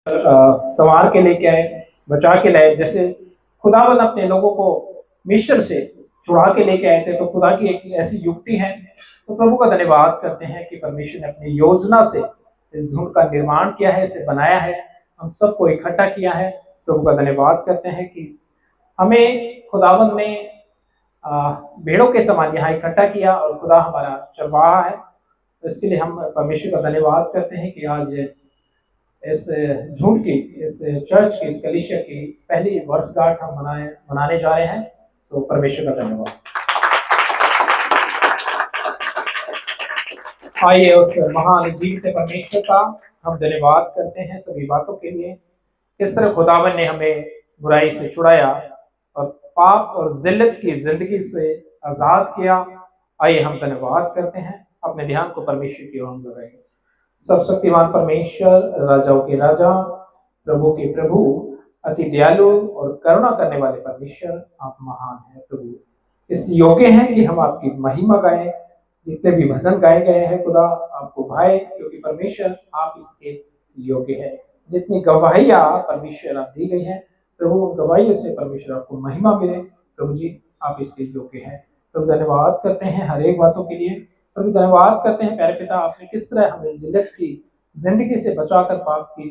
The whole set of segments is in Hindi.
संवार के लेके आए, बचा के लाए। जैसे खुदावन अपने लोगों को मिस्र से छुड़ा के लेके आए थे, तो खुदा की एक ऐसी युक्ति है। तो प्रभु का धन्यवाद करते हैं कि परमेश्वर ने अपनी योजना से इस झुंड का निर्माण किया है, इसे बनाया है, हम सबको इकट्ठा किया है। प्रभु का धन्यवाद करते हैं कि हमें खुदावन ने भेड़ों के समान यहाँ इकट्ठा किया और खुदा हमारा चरवाहा है। तो इसके लिए हम परमेश्वर का धन्यवाद करते हैं कि आज इस झुंड की, इस चर्च की, इस कलीसिया की पहली वर्षगांठ हम मनाने जा रहे हैं। सो परमेश्वर का धन्यवाद। आइए उस महान जीवित परमेश्वर का हम धन्यवाद करते हैं सभी बातों के लिए। किस तरह खुदावन ने हमें बुराई से छुड़ाया और पाप और जिल्लत की जिंदगी से आजाद किया। आइए हम धन्यवाद करते हैं, अपने ध्यान को परमेश्वर की ओर लगाएंगे। सब शक्तिमान परमेश्वर, राजाओं के राजा, प्रभु के प्रभु, अति दयालु और करुणा करने वाले परमेश्वर, आप महान हैं प्रभु। इस योग्य हैं कि हम आपकी महिमा गाएं। जितने भी भजन गाए गए हैं खुदा आपको भाए, क्योंकि परमेश्वर आप इसके योग्य है। जितनी गवाहियां परमेश्वर आप दी गई है प्रभु, गवाहियों से परमेश्वर आपको महिमा मिले। प्रभु जी आप इसके योग्य हैं। प्रभु धन्यवाद करते हैं हर एक बातों के लिए। प्रभु धन्यवाद करते हैं प्यारे पिता, आपने किस तरह हमें जिल्लत की जिंदगी से बचाकर, पाप की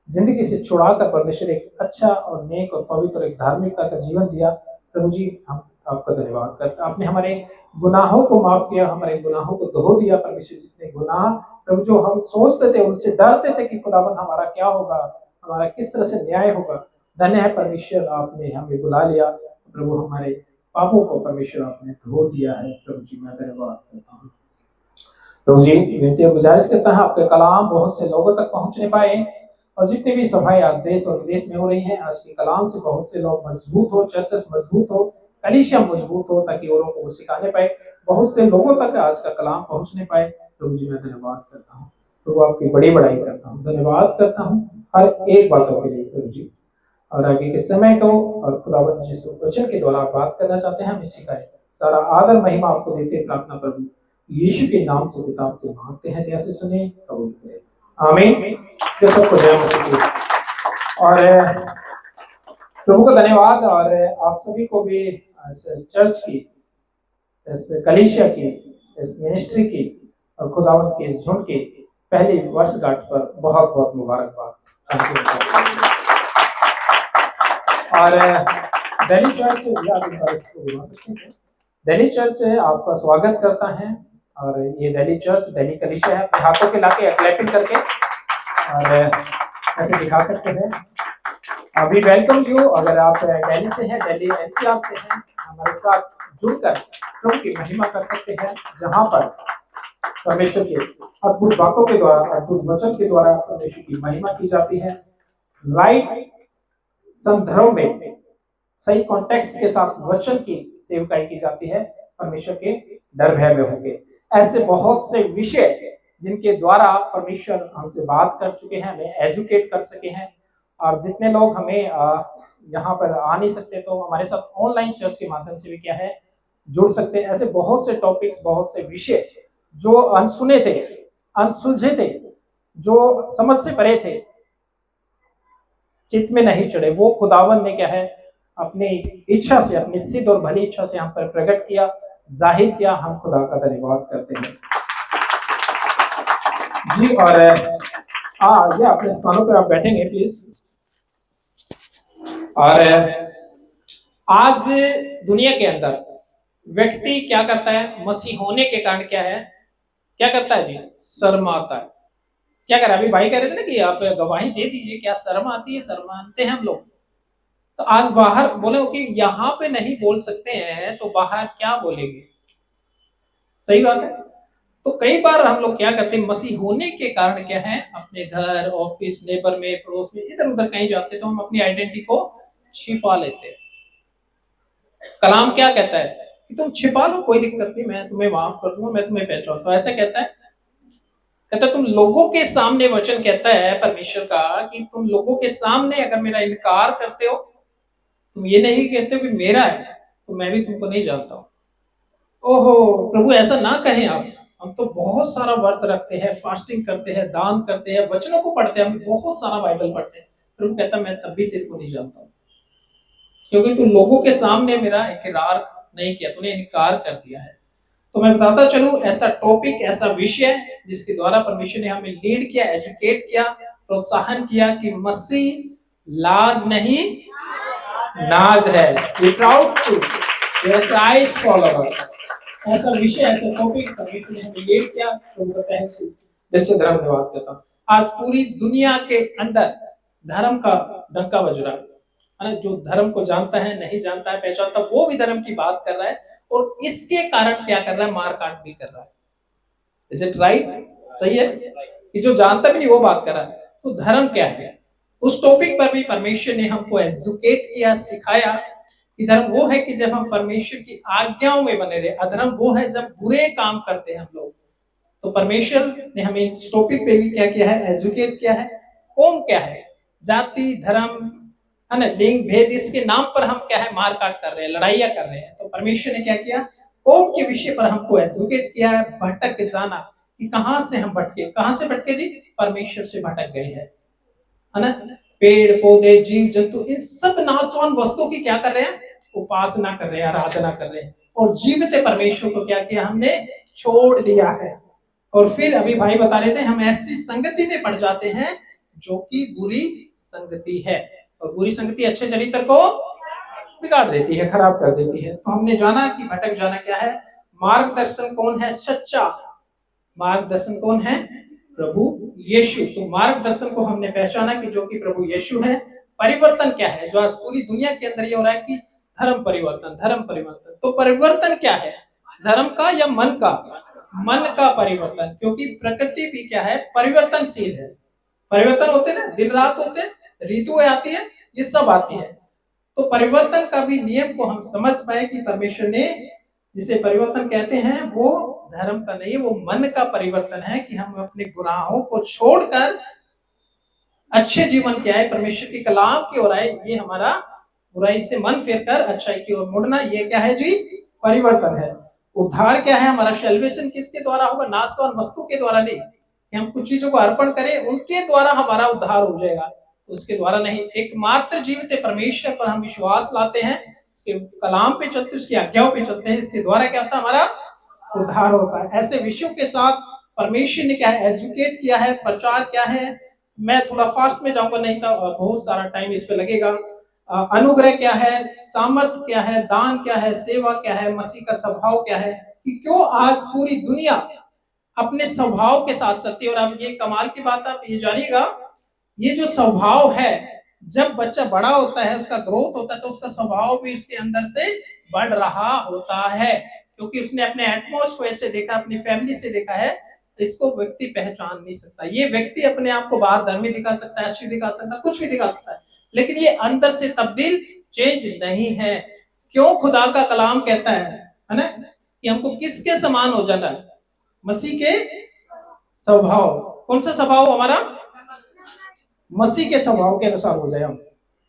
जिंदगी से छुड़ाकर परमेश्वर एक अच्छा और नेक और पवित्र एक धार्मिकता का जीवन दिया। प्रभु जी हम आपका धन्यवाद करते हैं। आपने हमारे गुनाहों को माफ किया, हमारे गुनाहों को धो दिया। परमेश्वर जितने गुनाह प्रभु जो हम सोचते थे, उनसे डरते थे कि खुदावन हमारा क्या होगा, हमारा किस तरह से न्याय होगा, धन्य है परमेश्वर आपने हमें बुला लिया। प्रभु हमारे पापों को परमेश्वर आपने धो दिया है। प्रभु जी मैं धन्यवाद करता हूँ। प्रभु जी विनती और गुजारिश करता है आपके कलाम बहुत से लोगों तक पहुंचने पाए, और जितनी भी सभाएं आज देश और विदेश में हो रही हैं, आज के कलाम से बहुत से लोग मजबूत हो, चर्चेस मजबूत हो, कलीसिया मजबूत हो, ताकि औरों को वो सिखाने पाए, बहुत से लोगों तक आज का कलाम पहुंचने पाए। प्रभु जी मैं धन्यवाद करता हूँ। प्रभु आपकी बड़ी बड़ाई करता हूँ, धन्यवाद करता हूँ हर एक बातों के लिए प्रभु जी। और आगे के समय को और खुदावंद जिस वचन के द्वारा बात करना चाहते हैं हमें सिखाए। सारा आदर महिमा आपको देते प्रार्थना प्रभु यीशु के नाम से पिता से मांगते हैं, ध्यान से सुने, कबूल करें, आमीन। तो सबको जय मसीह। और प्रभु का धन्यवाद, और आप सभी को भी इस चर्च की, इस कलीसिया की, इस मिनिस्ट्री की और खुदावंद के इस झुंड की पहली वर्षगांठ पर बहुत बहुत मुबारकबाद। और दिल्ली चर्च दिल्ली चर्च आपका स्वागत करता है। और ये दिल्ली चर्च, दिल्ली कलीसिया है। अपने हाथों के लाके क्लैपिंग करके और ऐसे दिखा सकते हैं। अभी वेलकम यू। अगर आप दिल्ली से हैं, दिल्ली एनसीआर से हैं, हमारे साथ जुड़कर प्रभु की महिमा कर सकते हैं, जहां पर परमेश्वर के अद्भुत बातों के द्वारा, अद्भुत वचन के द्वारा परमेश्वर की महिमा की जाती है। लाइव संदर्भ में सही कॉन्टेक्स्ट के साथ वचन की सेवकाई की जाती है, परमेश्वर के डर भय में होंगे। ऐसे बहुत से विषय जिनके द्वारा परमेश्वर हमसे बात कर चुके हैं, हमें एजुकेट कर सके हैं। और जितने लोग हमें यहाँ पर आ नहीं सकते, तो हमारे साथ ऑनलाइन चर्च के माध्यम से भी क्या है जुड़ सकते हैं। ऐसे बहुत से टॉपिक्स, बहुत से विषय जो अनसुने थे, अनसुलझे थे, जो समझ से परे थे, चित्त में नहीं चढ़े, वो खुदावन ने क्या है अपनी इच्छा से, अपनी सिद्ध और भली इच्छा से हम पर प्रकट किया, जाहिर किया। हम खुदा का धन्यवाद करते हैं जी। और ये अपने स्थानों पर आप बैठेंगे प्लीज। और आज दुनिया के अंदर व्यक्ति क्या करता है, मसीह होने के कारण क्या है, क्या करता है जी, शर्माता है। क्या करा, अभी भाई कह रहे थे ना कि आप गवाही दे दीजिए, क्या शर्म आती है, शर्माते हैं हम लोग। तो आज बाहर बोले कि यहाँ पे नहीं बोल सकते हैं, तो बाहर क्या बोलेंगे, सही बात है। तो कई बार हम लोग क्या करते हैं, मसीह होने के कारण क्या है, अपने घर, ऑफिस, नेबर में, पड़ोस में, इधर उधर कहीं जाते तो हम अपनी आइडेंटिटी को छिपा लेते हैं। कलाम क्या कहता है कि तुम छिपा लो, कोई दिक्कत नहीं, मैं तुम्हें माफ कर दूंगा, मैं तुम्हें पहचानता हूं। ऐसा कहता है, तुम लोगों के सामने, वचन कहता है परमेश्वर का कि तुम लोगों के सामने अगर मेरा इनकार करते हो, तुम ये नहीं कहते हो कि मेरा है, तो मैं भी तुमको नहीं जानता हूं। ओहो प्रभु, ऐसा ना कहें आप, हम तो बहुत सारा व्रत रखते हैं, फास्टिंग करते हैं, दान करते हैं, वचनों को पढ़ते हैं, हम बहुत सारा बाइबल पढ़ते हैं। फिर वो कहता मैं तब भी तेरे को नहीं जानता, क्योंकि तू लोगों के सामने मेरा इकरार नहीं किया, तूने इनकार कर दिया है। तो मैं बताता चलूं, ऐसा टॉपिक, ऐसा विषय जिसके द्वारा परमेश्वर ने हमें लीड किया, एजुकेट किया, प्रोत्साहन किया कि मसीह लाज नहीं नाज है। We proud to we are Christ follower. ऐसा विषय, ऐसा टॉपिक परमेश्वर ने हमें लीड किया। प्रभु का दिल से धन्यवाद करता हूं। आज पूरी दुनिया के अंदर धर्म का डंका बज रहा है। जो धर्म को जानता है, नहीं जानता है, पहचानता, वो भी धर्म की बात कर रहा है, और इसके कारण क्या कर रहा है, मार काट भी कर रहा है। Is it right? सही है कि जो जानता भी नहीं वो बात कर रहा है। तो धर्म क्या है, उस टॉपिक पर भी परमेश्वर ने हमको एजुकेट किया, सिखाया कि धर्म वो है कि जब हम परमेश्वर की आज्ञाओं में बने रहे। अधर्म वो है जब बुरे काम करते हैं हम लोग। तो परमेश्वर ने हमें इस टॉपिक पे भी क्या किया है, एजुकेट किया है। कौम क्या है, जाति, धर्म, है ना, लिंग भेद, इसके नाम पर हम क्या है, मार काट कर रहे हैं, लड़ाइयां कर रहे हैं। तो परमेश्वर ने क्या किया, कौम के विषय पर हमको एजुकेट किया है, भटक के जाना कि कहां से हम भटके। कहां से भटके जी? परमेश्वर से भटक गए हैं, है ना। पेड़ पौधे, जीव जंतु, इन सब नाशवान वस्तुओं की क्या कर रहे हैं, उपासना कर रहे हैं, आराधना कर रहे हैं, और जीवित परमेश्वर को क्या किया, हमने छोड़ दिया है। और फिर अभी भाई बता रहे थे, हम ऐसी संगति में पड़ जाते हैं जो कि बुरी संगति है, और बुरी संगति अच्छे चरित्र को बिगाड़ देती है, खराब कर देती है। तो हमने जाना कि भटक जाना क्या है, मार्गदर्शन कौन है, सच्चा मार्गदर्शन कौन है, प्रभु यीशु। तो मार्गदर्शन को हमने पहचाना कि जो कि प्रभु यीशु है। परिवर्तन क्या है, जो आज पूरी दुनिया के अंदर ये हो रहा है कि धर्म परिवर्तन, धर्म परिवर्तन। तो परिवर्तन क्या है, धर्म का या मन का? मन का परिवर्तन, क्योंकि प्रकृति भी क्या है, परिवर्तनशील है। परिवर्तन होते ना, दिन रात होते, ऋतुएं आती है, ये सब आती है। तो परिवर्तन का भी नियम को हम समझ पाए कि परमेश्वर ने जिसे परिवर्तन कहते हैं वो धर्म का नहीं, वो मन का परिवर्तन है कि हम अपने गुनाहों को छोड़कर अच्छे जीवन के आए, परमेश्वर की कलाम की ओर आए। ये हमारा बुराई से मन फेरकर अच्छाई की ओर मुड़ना, ये क्या है जी, परिवर्तन है। उद्धार क्या है, हमारा सैल्वेशन किसके द्वारा होगा, नाशवान वस्तु के द्वारा नहीं कि हम कुछ चीजों को अर्पण करें उनके द्वारा हमारा उद्धार हो जाएगा, तो उसके द्वारा नहीं। एकमात्र जीवित परमेश्वर पर हम विश्वास लाते हैं, उसके कलाम पे चलते, उसकी आज्ञाओं पे चलते हैं, इसके द्वारा क्या होता है, हमारा उद्धार होता है। ऐसे विषयों के साथ परमेश्वर ने क्या है, एजुकेट किया है। प्रचार क्या है, मैं थोड़ा फास्ट में जाऊंगा, नहीं तो बहुत सारा टाइम इस पे लगेगा। अनुग्रह क्या है, सामर्थ क्या है, दान क्या है, सेवा क्या है, मसीह का स्वभाव क्या है, कि क्यों आज पूरी दुनिया अपने स्वभाव के साथ चलती है। और अब ये कमाल की बात, आप ये जानिएगा, ये जो स्वभाव है, जब बच्चा बड़ा होता है, उसका ग्रोथ होता है, तो उसका स्वभाव भी उसके अंदर से बढ़ रहा होता है, क्योंकि उसने अपने एटमॉस्फेयर से देखा, अपनी फैमिली से देखा है। इसको व्यक्ति पहचान नहीं सकता। ये व्यक्ति अपने आप को बाहर धर्मी दिखा सकता है, अच्छी दिखा सकता है, कुछ भी दिखा सकता है, लेकिन ये अंदर से तब्दील चेंज नहीं है। क्यों खुदा का कलाम कहता है ना, कि हमको किसके समान हो जाना है, मसीह के स्वभाव। कौन सा स्वभाव हमारा, मसीह के स्वभाव के अनुसार हो जाए हम,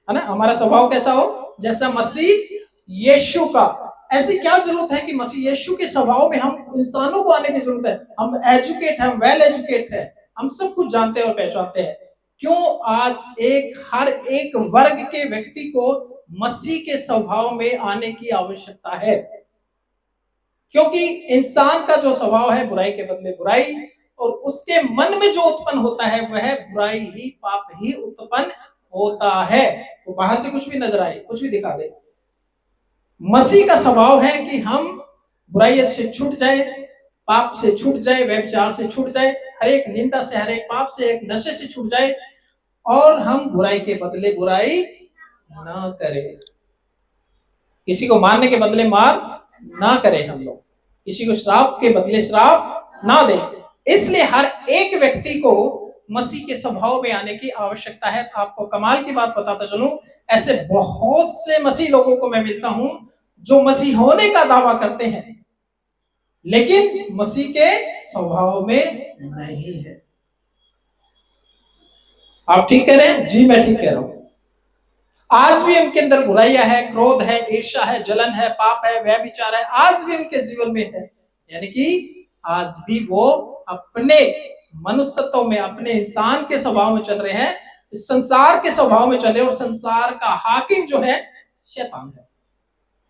है ना। हमारा स्वभाव कैसा हो, जैसा मसीह यीशु का। ऐसी क्या जरूरत है कि मसीह यीशु के स्वभाव में हम इंसानों को आने की जरूरत है। हम एजुकेट हैं, हम वेल एजुकेट है, हम सब कुछ जानते हैं और पहचानते हैं। क्यों आज हर एक वर्ग के व्यक्ति को मसीह के स्वभाव में आने की आवश्यकता है, क्योंकि इंसान का जो स्वभाव है, बुराई के बदले बुराई, और उसके मन में जो उत्पन्न होता है वह बुराई ही, पाप ही उत्पन्न होता है। वो बाहर से कुछ भी नजर आए, कुछ भी दिखा दे। मसीह का स्वभाव है कि हम बुराई से छूट जाए, पाप से छूट जाए, व्यभिचार से छूट जाए, हर एक निंदा से, हर एक पाप से, एक नशे से छूट जाए, और हम बुराई के बदले बुराई ना करें। किसी को मारने के बदले मार ना करें, हम लोग किसी को श्राप के बदले श्राप ना दें। इसलिए हर एक व्यक्ति को मसीह के स्वभाव में आने की आवश्यकता है। तो आपको कमाल की बात बताता चलूं, ऐसे बहुत से मसीह लोगों को मैं मिलता हूं जो मसीह होने का दावा करते हैं, लेकिन मसीह के स्वभाव में नहीं है। आप ठीक कह रहे हैं जी, मैं ठीक कह रहा हूं। आज भी उनके अंदर बुराइयां है, क्रोध है, ईर्ष्या है, जलन है, पाप है, व्यभिचार है, आज भी उनके जीवन में है। यानी कि आज भी वो अपने मनुष्य तत्व में, अपने इंसान के स्वभाव में चल रहे हैं, इस संसार के स्वभाव में चले, और संसार का हाकिम जो है शैतान है,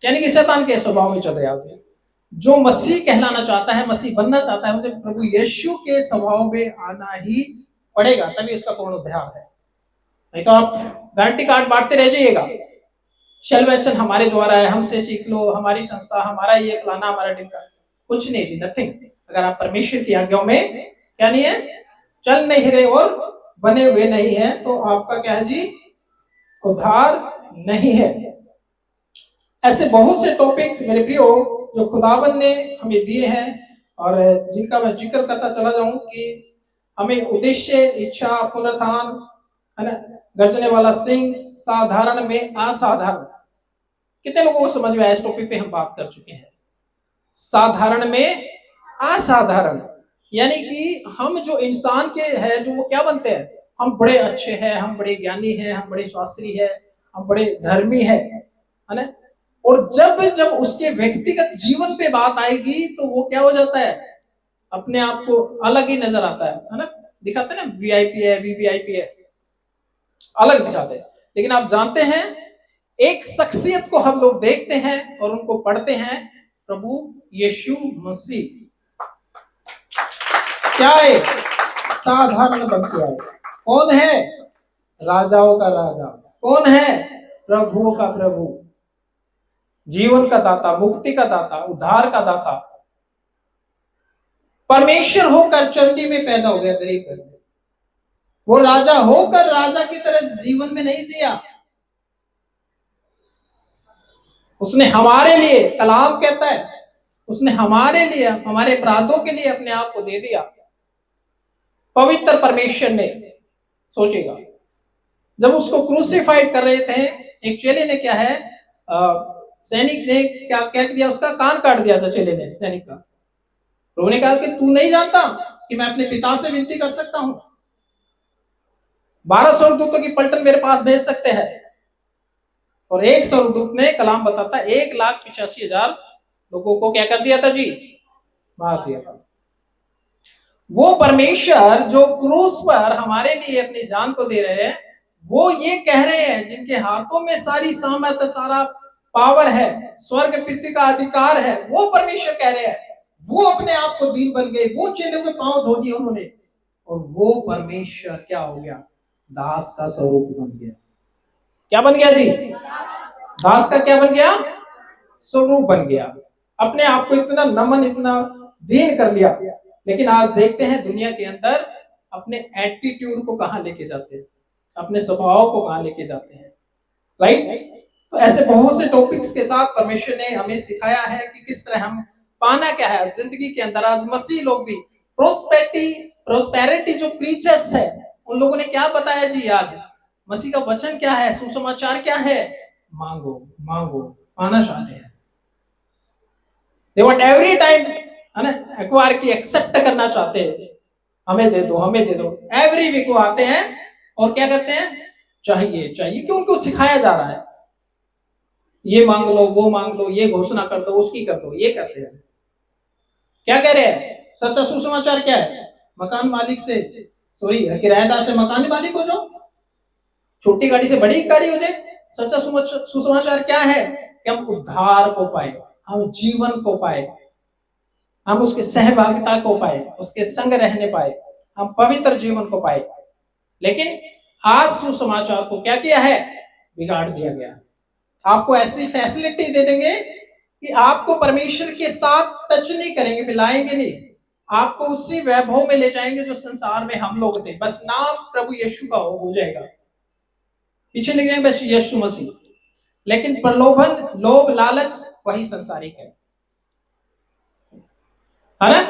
यानी कि शैतान के स्वभाव में चल रहे हैं। जो मसीह कहलाना चाहता है, मसीह बनना चाहता है, उसे प्रभु यीशु के स्वभाव में आना ही पड़ेगा, तभी उसका पूर्ण उद्धार है। नहीं तो आप गारंटी कार्ड बांटते रह जाइएगा, सैल्वेशन हमारे द्वारा है, हमसे सीख लो, हमारी संस्था, हमारा ये फलाना, हमारा ढिमका, कुछ नहीं जी, नथिंग। अगर आप परमेश्वर की आज्ञाओं में क्या नहीं है, चल नहीं रहे और बने हुए नहीं है, तो आपका क्या है जी, उद्धार नहीं है। ऐसे बहुत से टॉपिक्स मेरे प्रियो जो खुदावन ने हमें दिए हैं, और जिनका मैं जिक्र करता चला जाऊं कि हमें उद्देश्य, इच्छा, पुनरुत्थान, है ना, गर्जने वाला सिंह, साधारण में असाधारण। कितने लोगों को समझ में आया? इस टॉपिक पे हम बात कर चुके हैं। साधारण में असाधारण, यानी कि हम जो इंसान के हैं, जो वो क्या बनते हैं, हम बड़े अच्छे हैं, हम बड़े ज्ञानी हैं, हम बड़े शास्त्री हैं, हम बड़े धर्मी हैं, है ना, और जब जब उसके व्यक्तिगत जीवन पे बात आएगी तो वो क्या हो जाता है, अपने आप को अलग ही नजर आता है ना, दिखाते हैं ना, वीआईपी है, वीवीआईपी है, अलग दिखाते हैं। लेकिन आप जानते हैं, एक शख्सियत को हम लोग देखते हैं और उनको पढ़ते हैं, प्रभु यीशु मसीह क्या है, साधारण बन के आए। कौन है? राजाओं का राजा। कौन है? प्रभुओं का प्रभु, जीवन का दाता, मुक्ति का दाता, उद्धार का दाता। परमेश्वर होकर चंडी में पैदा हो गया, गरीब घर में। वो राजा होकर राजा की तरह जीवन में नहीं जिया, उसने हमारे लिए, कलाम कहता है, उसने हमारे लिए, हमारे अपराधों के लिए अपने आप को दे दिया। पवित्र परमेश्वर ने, सोचेगा, जब उसको क्रूसिफाइड कर रहे थे, एक चेले ने क्या है, सैनिक ने क्या क्या किया, उसका कान काट दिया था चेले ने, सैनिक का। प्रभु ने कहा कि तू नहीं जानता कि मैं अपने पिता से विनती कर सकता हूं, 12 स्वर्गदूतों की पलटन मेरे पास भेज सकते हैं, और एक स्वर्गदूत ने, कलाम बताता, 1,85,000 लोगों को क्या कर दिया था जी, मार दिया था। वो परमेश्वर जो क्रूस पर हमारे लिए अपनी जान को दे रहे हैं, वो ये कह रहे हैं, जिनके हाथों में सारी सामर्थ, सारा पावर है, स्वर्ग पृथ्वी का अधिकार है, वो परमेश्वर कह रहे हैं, वो अपने आप को दीन बन गए, वो चेलों के पांव धो दिए उन्होंने, और वो परमेश्वर क्या हो गया, दास का स्वरूप बन गया। क्या बन गया जी? दास का क्या बन गया? स्वरूप बन गया। अपने आप को इतना नमन, इतना दीन कर लिया। लेकिन आज देखते हैं दुनिया के अंदर अपने एटीट्यूड को कहां लेके जाते हैं, अपने स्वभाव को कहां लेके जाते हैं, राइट। तो ऐसे बहुत से टॉपिक्स के साथ परमेश्वर ने हमें सिखाया है कि किस तरह हम पाना क्या है जिंदगी के अंदर। आज मसीह लोग भी प्रोस्पेरिटी जो प्रीचर्स है, उन लोगों ने क्या बताया जी? आज मसीह का वचन क्या है, सुसमाचार क्या है? मांगो मांगो, पाना चाहते हैं। दे वांट एवरी टाइम, है ना, एक्वायर की, एक्सेप्ट करना चाहते हैं, हमें दे दो, हमें दे दो। एवरी वीक को आते हैं और क्या करते हैं, चाहिए चाहिए, क्यों? उनको सिखाया जा रहा है, ये मांग लो, वो मांग लो, ये घोषणा कर दो, उसकी कर दो, ये करते हैं। क्या कह रहे हैं? सच्चा सुसमाचार क्या है? मकान मालिक से, सॉरी, किराएदार से मकान मालिक हो जाओ, छोटी गाड़ी से बड़ी गाड़ी हो जाए। सच्चा सुसमाचार क्या है? कि हम उद्धार को पाए, हम जीवन को पाए, हम उसके सहभागिता को पाए, उसके संग रहने पाए, हम पवित्र जीवन को पाए। लेकिन आज सुसमाचार को क्या किया है? बिगाड़ दिया गया। आपको ऐसी फैसिलिटी दे देंगे कि आपको परमेश्वर के साथ टच नहीं करेंगे, मिलाएंगे नहीं, आपको उसी वैभव में ले जाएंगे जो संसार में हम लोग थे। बस नाम प्रभु यीशु का हो जाएगा, पीछे लिख जाएंगे बस यीशु मसीह, लेकिन प्रलोभन, लोभ, लालच वही संसारिक है ना।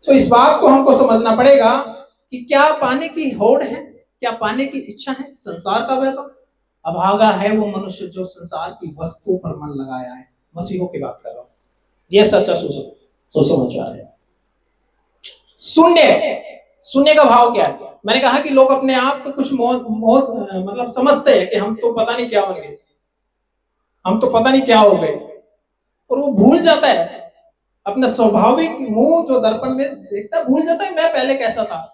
तो इस बात को हमको समझना पड़ेगा कि क्या पाने की होड़ है, क्या पाने की इच्छा है? संसार का वैभव। अभागा है वो मनुष्य जो संसार की वस्तु पर मन लगाया है। मसीहों की बात कर रहा हूं, यह सच्चा सुसमाचार है। शून्य का भाव क्या है? मैंने कहा कि लोग अपने आप को कुछ मतलब समझते हैं कि हम तो पता नहीं क्या बन गए, हम तो पता नहीं क्या हो गए, और वो भूल जाता है अपना स्वाभाविक मुंह जो दर्पण में देखता भूल जाता है मैं पहले कैसा था।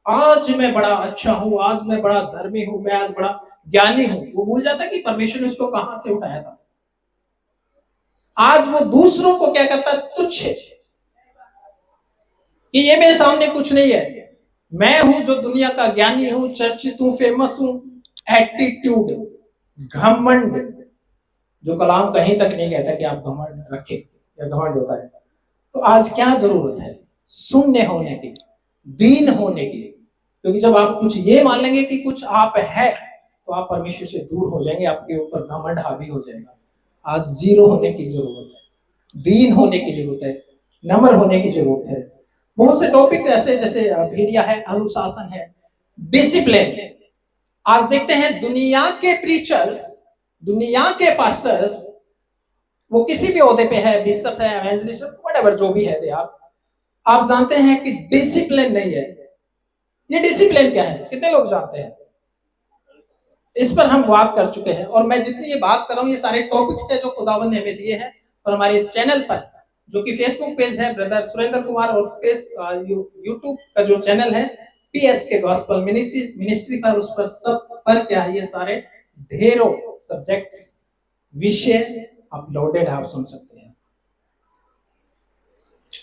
आज मैं बड़ा अच्छा हूं, आज मैं बड़ा धर्मी हूं, मैं आज बड़ा ज्ञानी हूं। वो भूल जाता है कि परमेश्वर ने उसको कहां से उठाया था। आज वो दूसरों को क्या करता है, तुच्छ, कि ये मेरे सामने कुछ नहीं है, मैं हूं जो दुनिया का ज्ञानी हूं, चर्चित हूं, फेमस हूं। एटीट्यूड, घमंड, जो कलाम कहीं तक नहीं कहता कि आप घमंड रखें या घमंड होता है। तो आज क्या जरूरत है शून्य होने की, दीन होने की, क्योंकि जब आप कुछ ये मान लेंगे कि कुछ आप है तो आप परमेश्वर से दूर हो जाएंगे, आपके ऊपर घमंड हावी हो जाएगा। आज जीरो होने की जरूरत है, दीन होने की जरूरत है, नम्र होने की जरूरत है। बहुत से टॉपिक ऐसे जैसे भेड़िया है, अनुशासन है, डिसिप्लिन। आज देखते हैं दुनिया के प्रीचर्स, दुनिया के पास्टर्स, वो किसी भी ओहदे पे है, बिशप है, एवेंजलिस्ट, व्हाटएवर जो भी है, आप जानते हैं कि डिसिप्लिन नहीं है। ये डिसिप्लिन क्या है, कितने लोग जानते हैं? इस पर हम बात कर चुके हैं, और मैं जितनी ये बात कर रहा हूँ ये सारे टॉपिक्स है जो खुदावंद ने हमें दिए हैं। और हमारे इस चैनल पर जो कि फेसबुक पेज है ब्रदर सुरेंद्र कुमार, और यूट्यूब का जो चैनल है PSK गॉस्पेल मिनिस्ट्री पर, उस पर सब पर क्या है, ये सारे ढेरों सब्जेक्ट्स, विषय अपलोडेड है, आप सुन सकते हैं।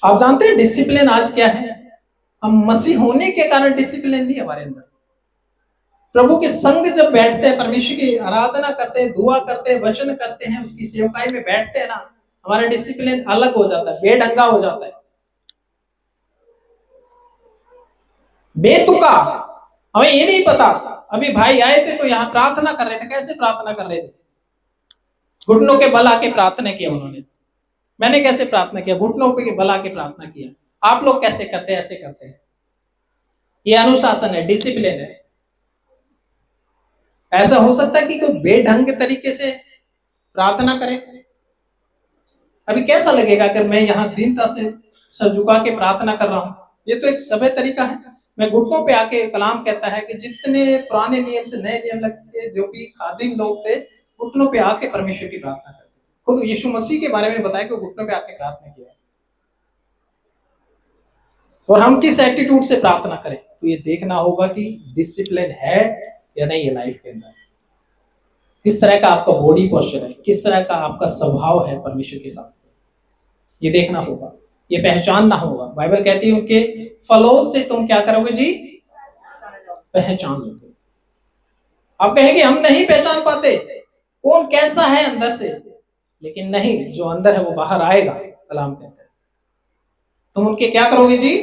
आप जानते हैं डिसिप्लिन आज क्या है? हम मसीह होने के कारण डिसिप्लिन नहीं हमारे अंदर। प्रभु के संग जब बैठते हैं, परमेश्वर की आराधना करते हैं, दुआ करते हैं, वचन करते हैं, उसकी सेवकाई में बैठते हैं ना, हमारा डिसिप्लिन अलग हो जाता है, बेढंगा हो जाता है, बेतुका। हमें ये नहीं पता। अभी भाई आए थे तो यहाँ प्रार्थना कर रहे थे, कैसे प्रार्थना कर रहे थे? घुटनों के बल आके प्रार्थना किया उन्होंने। मैंने कैसे प्रार्थना किया? घुटनों पे बल आके प्रार्थना किया। आप लोग कैसे करते हैं? ऐसे करते हैं। ये अनुशासन है, डिसिप्लिन है। ऐसा हो सकता है कि कोई बेढंग तरीके से प्रार्थना करे? अभी कैसा लगेगा अगर मैं यहाँ दीनता से सर झुका के प्रार्थना कर रहा हूं? ये तो एक सभ्य तरीका है। मैं घुटनों पे आके, कलाम कहता है कि जितने पुराने नियम से नए नियम लग के जो भी खादिम लोग थे, घुटनों पे आके परमेश्वर की प्रार्थना करते। खुद यीशु मसीह के बारे में बताया कि घुटनों पे आके प्रार्थना किया। और हम किस एटीट्यूड से प्रार्थना करें, तो ये देखना होगा कि डिसिप्लिन है या नहीं है लाइफ के अंदर। किस तरह का आपका बॉडी पोस्चर है, किस तरह का आपका स्वभाव है परमेश्वर के साथ, ये देखना होगा, ये पहचानना होगा। बाइबल कहती है उनके फलों से तुम क्या करोगे जी? पहचान लोगे। आप कहेंगे हम नहीं पहचान पाते कौन कैसा है अंदर से, लेकिन नहीं, जो अंदर है वो बाहर आएगा, कलाम कहता है। तुम उनके क्या करोगे जी?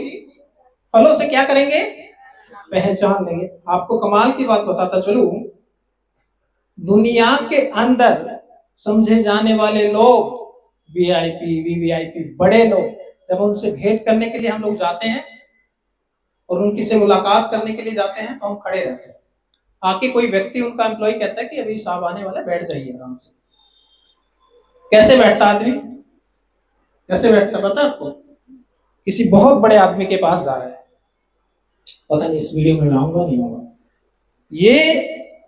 फलों से क्या करेंगे? पहचान लेंगे। आपको कमाल की बात बताता चलूं, दुनिया के अंदर समझे जाने वाले लोग, VIP, VVIP, बड़े लोग, जब उनसे भेंट करने के लिए हम लोग जाते हैं और उनकी से मुलाकात करने के लिए जाते हैं, तो हम खड़े रहते हैं। आके कोई व्यक्ति, उनका एम्प्लॉय कहता है कि अभी साहब आने वाला, बैठ जाइए आराम से। कैसे बैठता आदमी? कैसे बैठता पता आपको? किसी बहुत बड़े आदमी के पास जा रहा है, पता नहीं इस वीडियो में आऊंगा नहीं होगा। ये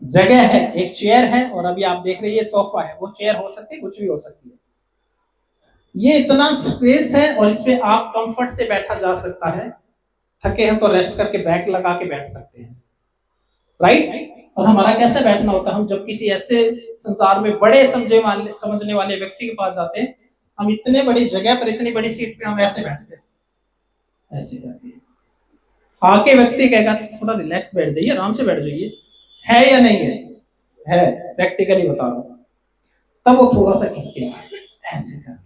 जगह है, एक चेयर है, और अभी आप देख रहे हैं ये सोफा है। वो चेयर हो सकती है, कुछ भी हो सकती है। ये इतना स्पेस है और इसमें आप कंफर्ट से बैठा जा सकता है। थके हैं तो रेस्ट करके बैक लगा के बैठ सकते हैं, राइट? और हमारा कैसे बैठना होता है? हम जब किसी ऐसे संसार में बड़े समझने वाले व्यक्ति के पास जाते हैं, हम इतने बड़ी जगह पर, इतनी बड़ी सीट पे हम ऐसे बैठते हैं, ऐसे करके। आके व्यक्ति कहेगा थोड़ा रिलैक्स बैठ जाइए, आराम से बैठ जाइए। है या नहीं है? है, प्रैक्टिकली बता रहा हूं। तब वो थोड़ा सा खिसकेगा, ऐसे कर।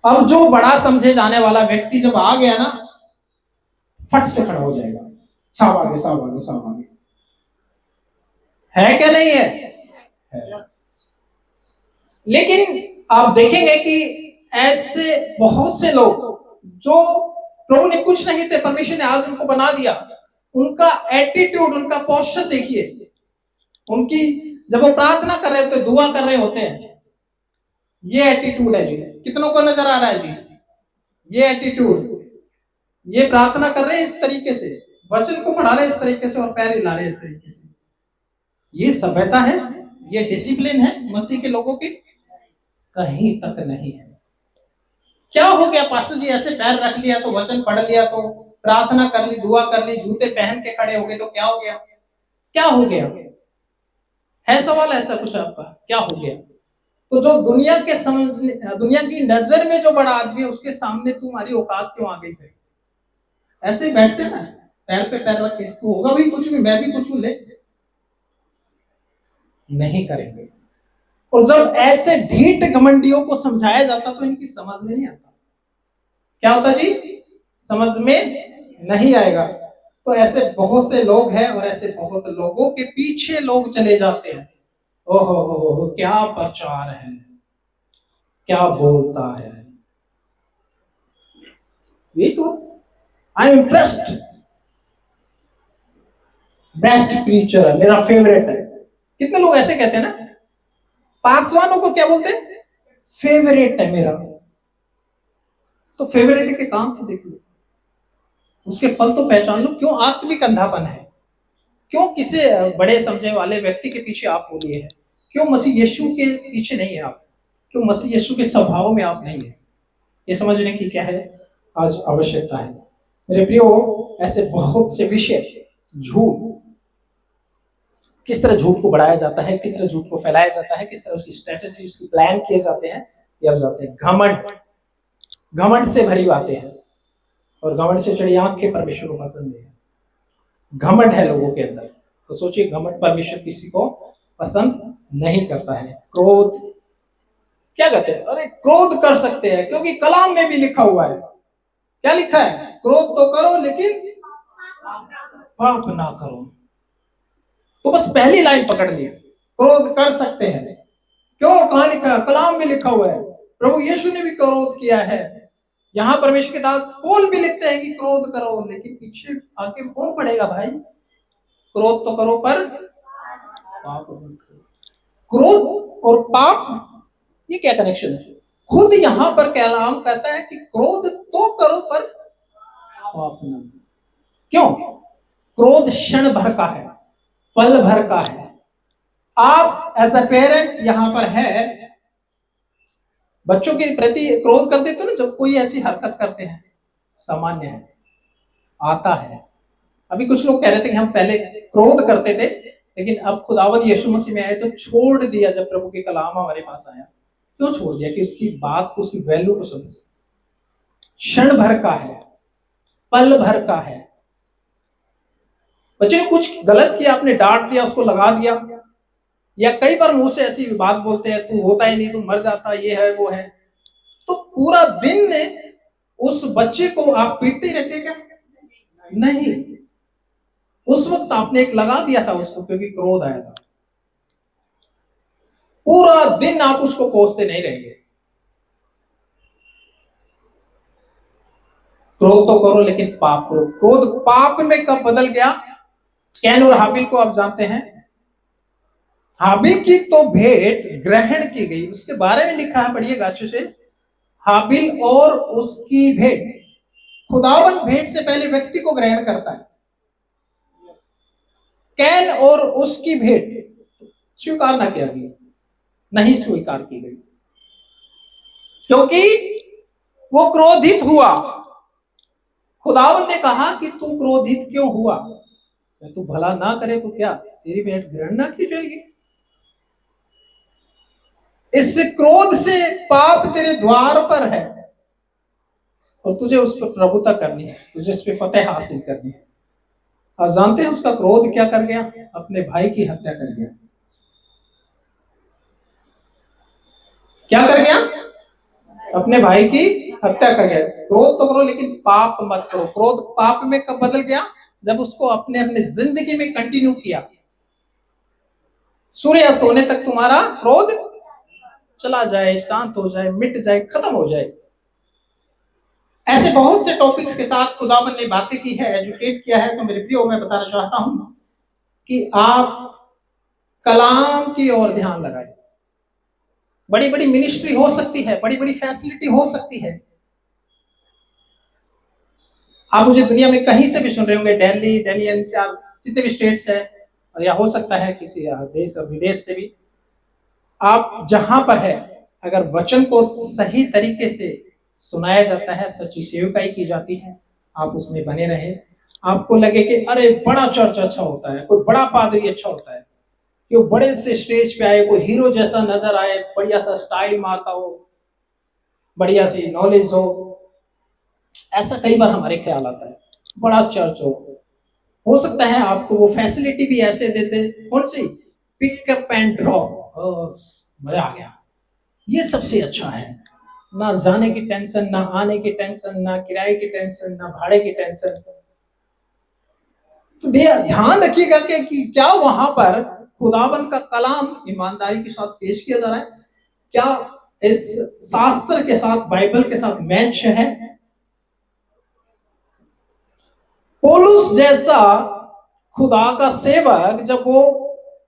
अब जो बड़ा समझे जाने वाला व्यक्ति जब आ गया ना, फट से खड़ा हो जाएगा, साहब आगे, साहब आगे, साहब आगे। है क्या नहीं है? है। लेकिन आप देखेंगे कि ऐसे बहुत से लोग जो प्रभु ने कुछ नहीं थे, परमेश्वर ने आज उनको बना दिया। उनका एटीट्यूड, उनका पोस्चर देखिए। उनकी जब वो प्रार्थना कर रहे होते, दुआ कर रहे होते हैं, ये एटीट्यूड है जी। कितनों को नजर आ रहा है जी? ये एटीट्यूड, ये प्रार्थना कर रहे हैं इस तरीके से, वचन को पढ़ा रहे हैं इस तरीके से, और पैर हिला रहे हैं इस तरीके से। ये सभ्यता है? ये डिसिप्लिन है मसीह के लोगों की? कहीं तक नहीं है। क्या हो गया पास्टर जी, ऐसे पैर रख लिया तो वचन पढ़ लिया तो प्रार्थना कर ली, दुआ कर ली, जूते पहन के खड़े हो गए तो क्या हो गया? क्या हो गया? है सवाल ऐसा कुछ आपका, क्या हो गया? तो जो दुनिया के समझ, दुनिया की नजर में जो बड़ा आदमी है उसके सामने तुम्हारी औकात क्यों आ गई है? ऐसे ही बैठते ना पैर पे पैर रख के, तो होगा भी कुछ भी, मैं भी कुछ हूं, ले नहीं करेंगे। और जब ऐसे ढीठ घमंडियों को समझाया जाता तो इनकी समझ में नहीं आता। क्या होता जी? समझ में नहीं आएगा। तो ऐसे बहुत से लोग हैं और ऐसे बहुत लोगों के पीछे लोग चले जाते हैं। ओहो, क्या प्रचार है, क्या बोलता है, ये तो I am impressed, best preacher है, मेरा फेवरेट है। कितने लोग ऐसे कहते हैं ना, पासवानों को क्या बोलते हैं? फेवरेट है मेरा। तो फेवरेट के काम तो देख लो, उसके फल तो पहचान लो। क्यों आत्मिक अंधापन है? क्यों किसी बड़े समझे वाले व्यक्ति के पीछे आप हो लिए हैं? क्यों मसीह यीशु के पीछे नहीं है आप? क्यों मसीह यीशु के स्वभाव में आप नहीं है? ये समझने की क्या है आज आवश्यकता है मेरे प्रियो। ऐसे बहुत से विषय, झूठ, किस तरह झूठ को बढ़ाया जाता है, किस तरह झूठ को फैलाया जाता है, किस तरह उसकी स्ट्रेटेजी, उसकी प्लान किए जाते हैं, ये अब जाते हैं। घमंड, घमंड से भरी बातें हैं और घमंड से चढ़ी आंखें परमेश्वर को पसंद नहीं है। घमंड है लोगों के अंदर, तो सोचिए घमंड परमेश्वर किसी को पसंद नहीं करता है। क्रोध, क्या कहते हैं? अरे क्रोध कर सकते हैं क्योंकि कलाम में भी लिखा हुआ है। क्या लिखा है? क्रोध तो करो लेकिन पाप ना करो। तो बस पहली लाइन पकड़ ली, क्रोध कर सकते हैं। क्यों? कहां लिखा है? कलाम में लिखा हुआ है। प्रभु यीशु ने भी क्रोध किया है। यहां परमेश्वर के दास पौल भी लिखते हैं कि क्रोध करो, लेकिन पीछे आके कौन पड़ेगा भाई? क्रोध तो करो पर पाप मत करो। क्रोध और पाप, ये क्या कनेक्शन है? खुद यहां पर कलाम कहता है कि क्रोध तो करो पर पाप न। क्यों? क्रोध क्षण भर का है, पल भर का है। आप एज अ पेरेंट यहां पर है, बच्चों के प्रति क्रोध कर देते हो ना जब कोई ऐसी हरकत करते हैं, सामान्य है, आता है। अभी कुछ लोग कह रहे थे कि हम पहले क्रोध करते थे लेकिन अब खुदावंद यीशु मसीह में आए तो छोड़ दिया। जब प्रभु के कलाम हमारे पास आया, क्यों छोड़ दिया? कि उसकी बात को, उसकी वैल्यू को समझ। क्षण भर का है, पल भर का है। बच्चे ने कुछ गलत किया, आपने डांट दिया, उसको लगा दिया, या कई बार मुंह से ऐसी बात बोलते हैं, तू होता ही नहीं, तू मर जाता, ये है वो है, तो पूरा दिन उस बच्चे को आप पीटते ही रहते क्या? नहीं, उस वक्त आपने एक लगा दिया था उसको क्योंकि क्रोध आया था। पूरा दिन आप उसको कोसते नहीं रहेंगे। क्रोध तो करो लेकिन पाप करो। क्रोध पाप में कब बदल गया? कैन और हाबिल को आप जानते हैं। हाबिल की तो भेंट ग्रहण की गई, उसके बारे में लिखा है, पढ़िएगा अच्छे से। हाबिल और उसकी भेंट, खुदावंद भेंट से पहले व्यक्ति को ग्रहण करता है। कैन और उसकी भेंट स्वीकार ना किया गया, नहीं स्वीकार की गई क्योंकि वो क्रोधित हुआ। खुदावंद ने कहा कि तू क्रोधित क्यों हुआ? तू भला ना करे तो क्या तेरी भेंट ग्रहण ना की जाएगी? इस क्रोध से पाप तेरे द्वार पर है और तुझे उस पर प्रभुता करनी है, तुझे उस पर फतेह हासिल करनी है। और जानते हैं उसका क्रोध क्या कर गया? अपने भाई की हत्या कर गया। क्या कर गया? अपने भाई की हत्या कर गया। क्रोध तो करो लेकिन पाप मत करो। क्रोध पाप में कब बदल गया? जब उसको अपने अपने जिंदगी में कंटिन्यू किया। सूर्यास्त होने तक तुम्हारा क्रोध चला जाए, शांत हो जाए, मिट जाए, खत्म हो जाए। ऐसे बहुत से टॉपिक्स के साथ खुदावन ने बातें की है, एजुकेट किया है। तो मेरे प्रियो, मैं बताना चाहता हूं कि आप कलाम की ओर ध्यान लगाएं। बड़ी बड़ी मिनिस्ट्री हो सकती है, बड़ी बड़ी फैसिलिटी हो सकती है। आप मुझे दुनिया में कहीं से भी सुन रहे होंगे, दिल्ली, एनसीआर, जितने भी स्टेट्स है, या हो सकता है किसी देश और विदेश से भी। आप जहां पर है, अगर वचन को सही तरीके से सुनाया जाता है, सच्ची सेवकाई की जाती है, आप उसमें बने रहे। आपको लगे कि अरे बड़ा चर्च अच्छा होता है, कोई बड़ा पादरी अच्छा होता है, कि वो बड़े से स्टेज पे आए, कोई हीरो जैसा नजर आए, बढ़िया सा स्टाइल मारता हो, बढ़िया सी नॉलेज ऐसा कई बार हमारे ख्याल आता है। बड़ा चर्च हो सकता है आपको वो फैसिलिटी भी ऐसे देते, कौन सी, पिकअप एंड ड्रॉप, मजा आ गया, ये सबसे अच्छा है, ना जाने की टेंशन, ना आने की टेंशन, ना किराए की टेंशन, ना भाड़े की टेंशन। तो ध्यान रखिएगा कि क्या वहां पर खुदावन का कलाम ईमानदारी के साथ पेश किया जा रहा है, क्या इस शास्त्र के साथ, बाइबल के साथ मैच है। पौलुस जैसा खुदा का सेवक जब वो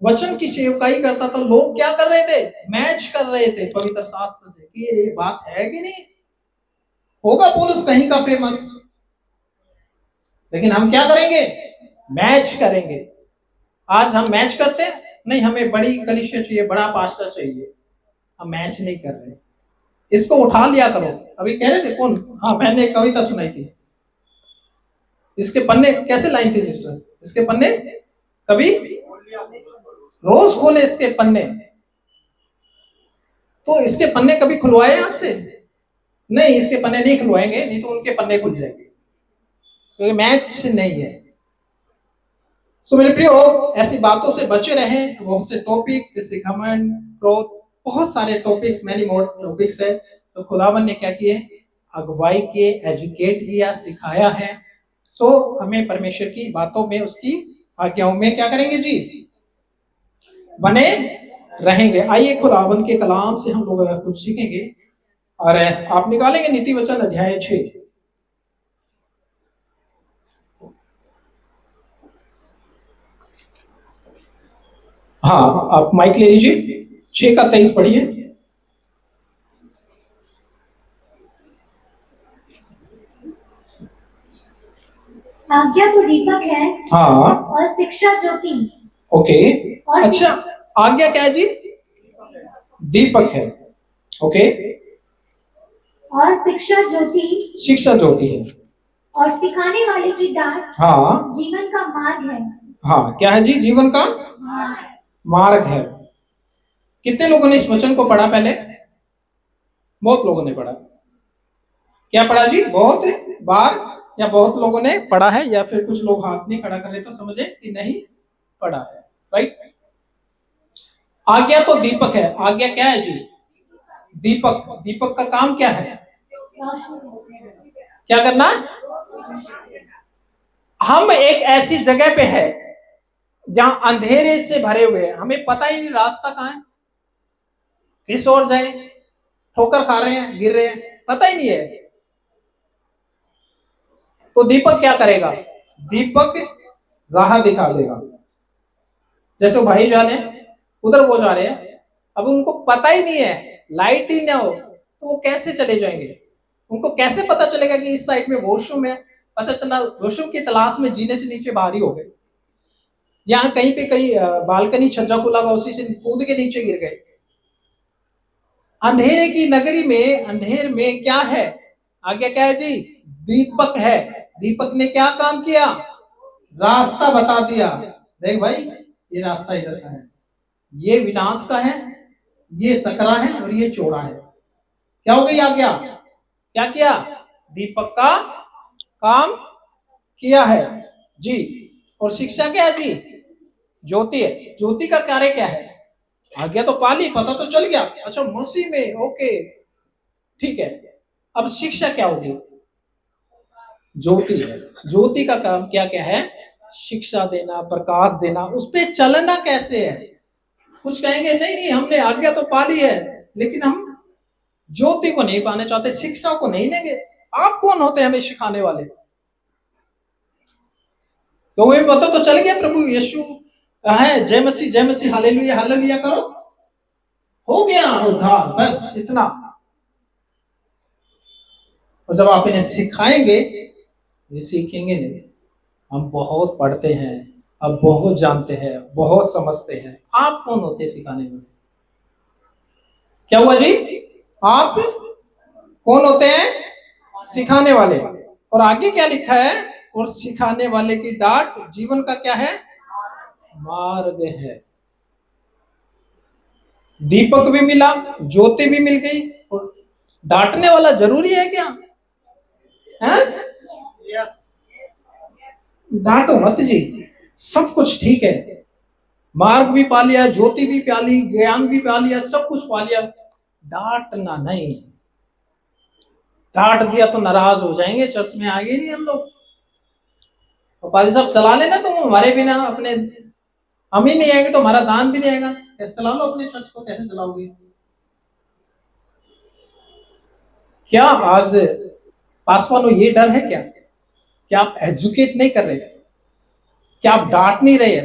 वचन की सेवकाई करता था, लोग क्या कर रहे थे, मैच कर रहे थे पवित्र शास्त्र से कि ये बात है कि नहीं, होगा पौलुस कहीं का फेमस, लेकिन हम क्या करेंगे, मैच करेंगे। आज हम मैच करते हैं, नहीं हमें बड़ी कलीसिया चाहिए, बड़ा पास्टर चाहिए, हम मैच नहीं कर रहे। इसको उठा लिया करो। अभी कह रहे थे कौन, हाँ मैंने एक कविता सुनाई थी, इसके पन्ने कैसे लाई थी सिस्टर, इसके पन्ने कभी रोज खोले इसके पन्ने, तो इसके पन्ने कभी खुलवाए आपसे, नहीं इसके पन्ने नहीं खुलवाएंगे, नहीं तो उनके पन्ने खुल जाएंगे, क्योंकि मैच नहीं है। सो मेरे प्रियो, ऐसी बातों से बचे रहें। बहुत से टॉपिक्स जैसे घमंड, क्रोध, बहुत सारे टॉपिक्स, मैनी मोर टॉपिक्स है। तो खुदावन ने क्या किए, अगुवाई के, एजुकेट किया, सिखाया है। सो हमें परमेश्वर की बातों में, उसकी आज्ञाओं में क्या करेंगे जी, बने रहेंगे। आइए खुदावन के कलाम से हम लोग कुछ सीखेंगे, और आप निकालेंगे नीति वचन अध्याय 6। हाँ आप माइक ले लीजिए, 6 का 23 पढ़िए। आज्ञा तो दीपक है, हाँ, और शिक्षा ज्योति। ओके, और अच्छा, आज्ञा क्या है जी, दीपक है, ओके, और शिक्षा ज्योति, शिक्षा ज्योति है, और सिखाने वाले की डांट, हाँ, जीवन का मार्ग है। हाँ क्या है जी, जीवन का मार्ग है। कितने लोगों ने इस वचन को पढ़ा पहले, बहुत लोगों ने पढ़ा, क्या पढ़ा जी, बहुत बार, या बहुत लोगों ने पढ़ा है, या फिर कुछ लोग हाथ नहीं खड़ा कर रहे तो समझे कि नहीं पढ़ा है, राइट। आज्ञा तो दीपक है, आज्ञा क्या है जी, दीपक, दीपक का काम क्या है, क्या करना। हम एक ऐसी जगह पे है जहां अंधेरे से भरे हुए हैं, हमें पता ही नहीं रास्ता कहां है, किस ओर जाए, ठोकर खा रहे हैं, गिर रहे हैं, पता ही नहीं है। तो दीपक क्या करेगा, दीपक राह दिखा देगा। जैसे भाई जाने उधर वो जा रहे हैं, अब उनको पता ही नहीं है, लाइट ही ना हो तो वो कैसे चले जाएंगे, उनको कैसे पता चलेगा कि इस साइड में वॉशरूम है, पता चला वॉशरूम की तलाश में जीने से नीचे बाहर ही हो गए, यहाँ कहीं पे कहीं बालकनी छज्जा खुला हुआ, उसी से कूद के नीचे गिर गए। अंधेरे की नगरी में, अंधेर में क्या है, आगे क्या है जी, दीपक है। दीपक ने क्या काम किया, रास्ता बता दिया, देख भाई ये रास्ता इधर का है, ये विनाश का है, ये सकरा है, और ये चौड़ा है। क्या हो गई आज्ञा, क्या किया, दीपक का काम किया है जी। और शिक्षा क्या है जी, ज्योति है। ज्योति का कार्य क्या है, आज्ञा तो पाली, पता तो चल गया, अच्छा मसीह में, ओके ठीक है। अब शिक्षा क्या होगी, ज्योति है। ज्योति का काम क्या क्या है, शिक्षा देना, प्रकाश देना, उस पर चलना कैसे है। कुछ कहेंगे नहीं नहीं हमने आज्ञा तो पाली है, लेकिन हम ज्योति को नहीं पाने चाहते, शिक्षा को नहीं लेंगे। आप कौन होते हैं हमें सिखाने वाले, तो वो पता तो चल गया प्रभु यीशु है, जय मसीह, हालेलुया हालेलुया करो, हो गया उद्धार, बस इतना। और जब आप इन्हें सिखाएंगे, ये सीखेंगे नहीं। हम बहुत पढ़ते हैं, अब बहुत जानते हैं, बहुत समझते हैं, आप कौन होते हैं सिखाने वाले, क्या हुआ जी, आप कौन होते हैं? सिखाने वाले। और आगे क्या लिखा है? और सिखाने वाले की डांट जीवन का क्या है? मार्ग है। दीपक भी मिला, ज्योति भी मिल गई, और डांटने वाला जरूरी है क्या? है? डांटो मत जी, सब कुछ ठीक है। मार्ग भी पा लिया, ज्योति भी पा ली, ज्ञान भी पा लिया, सब कुछ पा लिया, डांटना नहीं। डांट दिया तो नाराज हो जाएंगे, चर्च में आगे नहीं हम लोग। तो पाजी साहब चला लेना तुम हमारे बिना, अपने हम ही नहीं आएंगे तो हमारा दान भी नहीं आएगा। कैसे चला लो अपने चर्च को, कैसे चलाओगे? क्या आज पासवानों ये डर है क्या? क्या आप एजुकेट नहीं कर रहे? क्या आप डांट नहीं रहे?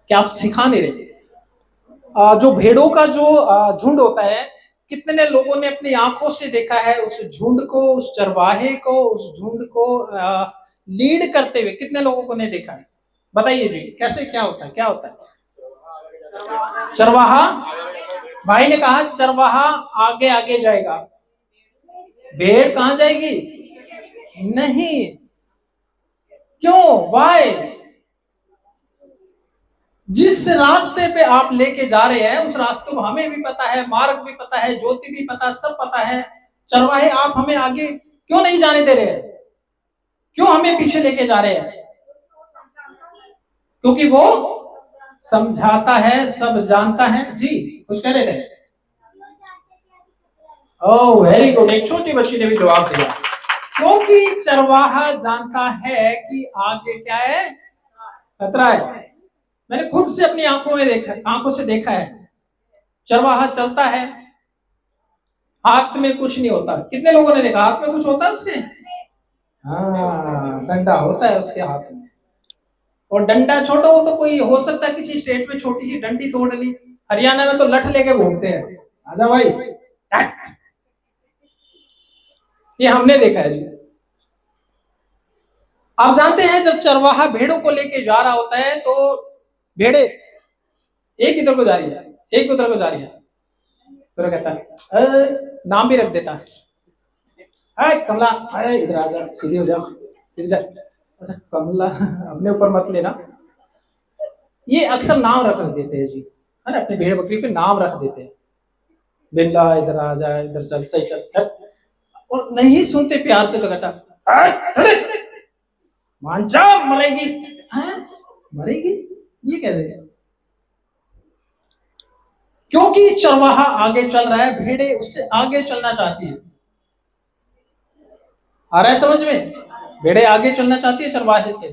क्या आप सिखा नहीं रहे? जो भेड़ों का जो झुंड होता है, कितने लोगों ने अपनी आंखों से देखा है उस झुंड को, उस चरवाहे को, उस झुंड को लीड करते हुए? कितने लोगों ने देखा है? बताइए जी, कैसे क्या होता है? क्या होता है? चरवाहा, भाई ने कहा चरवाहा आगे आगे जाएगा, भेड़ कहां जाएगी? नहीं। क्यों? वाई? जिस रास्ते पे आप लेके जा रहे हैं उस रास्ते को हमें भी पता है, मार्ग भी पता है, ज्योति भी पता, सब पता है। चरवाहे आप हमें आगे क्यों नहीं जाने दे रहे हैं? क्यों हमें पीछे लेके जा रहे हैं? क्योंकि वो समझाता है, सब जानता है। जी कुछ कह रहे थे? ओह वेरी गुड, एक छोटी बच्ची ने भी जवाब दिया। क्योंकि चरवाहा जानता है कि आगे क्या है? खतरा है। मैंने खुद से अपनी आंखों से देखा है। चरवाहा चलता है, हाथ में कुछ नहीं होता। कितने लोगों ने देखा हाथ में कुछ होता है उसके? हाँ, डंडा होता है उसके हाथ में। और डंडा छोटा हो तो कोई हो सकता है किसी स्टेट में छोटी सी डंडी तोड़ ली, हरियाणा में तो लठ लेके घूमते हैं। आजा भाई, ये हमने देखा है जी। आप जानते हैं जब चरवाहा भेड़ों को लेके जा रहा होता है तो भेड़े एक इधर को जा रही है, एक उधर को जा रही है, तो कहता है नाम भी रख देता है, अरे कमला, अरे इधर आ जा, सीधी हो जा, सीधी जा। अच्छा कमला अपने ऊपर मत लेना। ये अक्सर नाम रख देते हैं जी, है ना, अपने भेड़ बकरी पे नाम रख देते हैं। बिल्ला इधर आ जा, इधर चल, सही चल। और नहीं सुनते प्यार से तो कहता मान जा, मरेगी। मरेगी? ये कैसे? क्योंकि चरवाहा आगे चल रहा है, भेड़े उससे आगे चलना चाहती है। आ रहा है समझ में? भेड़े आगे चलना चाहती है चरवाहे से।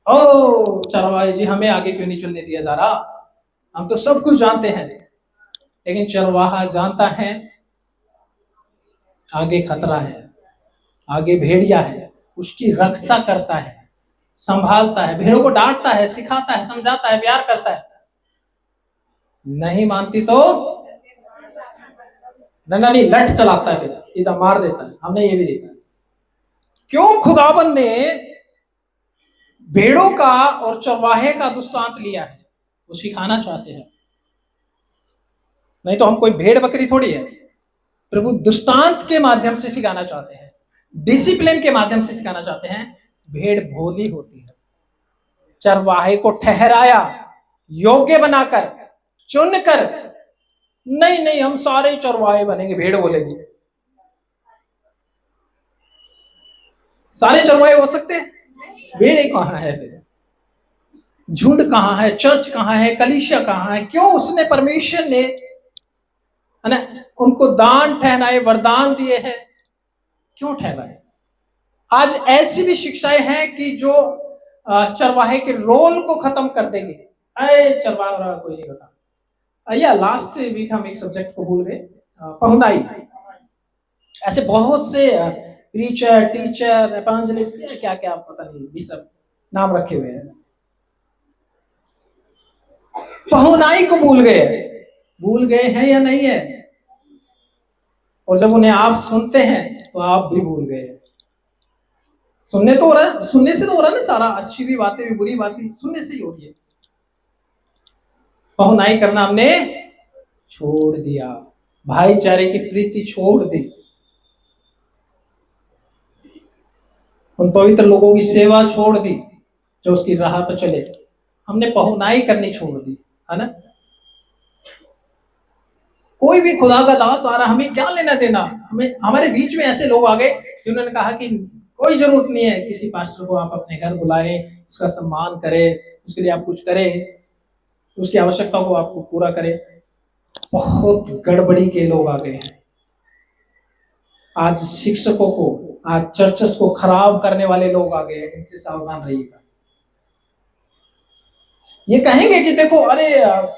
ओ चरवाहे जी, हमें आगे क्यों नहीं चलने दिया जा रहा? हम तो सब कुछ जानते हैं। लेकिन चरवाहा जानता है आगे खतरा है, आगे भेड़िया है, उसकी रक्षा करता है, संभालता है, भेड़ों को डांटता है, सिखाता है, समझाता है, प्यार करता है। नहीं मानती तो नहीं, लठ चलाता है, फिर इधर मार देता है। हमने ये भी देखा है। क्यों खुदाबंद ने भेड़ों का और चरवाहे का दृष्टांत लिया है? वो सिखाना चाहते हैं। नहीं तो हम कोई भेड़ बकरी थोड़ी है। प्रभु दृष्टांत के माध्यम से सिखाना चाहते हैं, डिसिप्लिन के माध्यम से सिखाना चाहते हैं। भेड़ भोली होती है, चरवाहे को ठहराया, योग्य बनाकर, चुनकर। नहीं हम सारे चरवाहे बनेंगे, भेड़ बोलेगी। सारे चरवाहे हो सकते हैं? भेड़ कहां है फिर? झुंड कहां है? चर्च कहां है? कलीसिया कहां है? क्यों उसने, परमेश्वर ने, है ना, उनको दान ठहराए, वरदान दिए हैं, क्यों ठहराए? आज ऐसी भी शिक्षाएं हैं कि जो चरवाहे के रोल को खत्म कर देंगे। अरे चरवाहा कोई नहीं होता। या लास्ट वीक हम एक सब्जेक्ट को भूल गए, पहुनाई। ऐसे बहुत से प्रीचर, टीचर, एवांजलिस्ट, क्या क्या पता नहीं, भी सब नाम रखे हुए हैं। पहुनाई को भूल गए हैं या नहीं है? और जब उन्हें आप सुनते हैं तो आप भी भूल गए। सुनने से तो हो रहा है ना सारा, अच्छी भी बातें भी, बुरी बातें सुनने से ही हो रही है। पहुनाई करना हमने छोड़ दिया। भाईचारे की प्रीति छोड़ दी, उन पवित्र लोगों की सेवा छोड़ दी जो उसकी राह पर चले। हमने पहुनाई करनी छोड़ दी, है ना। कोई भी खुदा का दास आ रहा, हमें क्या लेना देना। हमें, हमारे बीच में ऐसे लोग आ गए जिन्होंने कहा कि कोई जरूरत नहीं है किसी पास्टर को आप अपने घर बुलाएं, उसका सम्मान करें, उसके लिए आप कुछ करें, उसकी आवश्यकता को आपको पूरा करें। बहुत गड़बड़ी के लोग आ गए हैं आज। शिक्षकों को, आज चर्चेस को खराब करने वाले लोग आ गए हैं, इनसे सावधान रहिएगा। ये कहेंगे कि देखो, अरे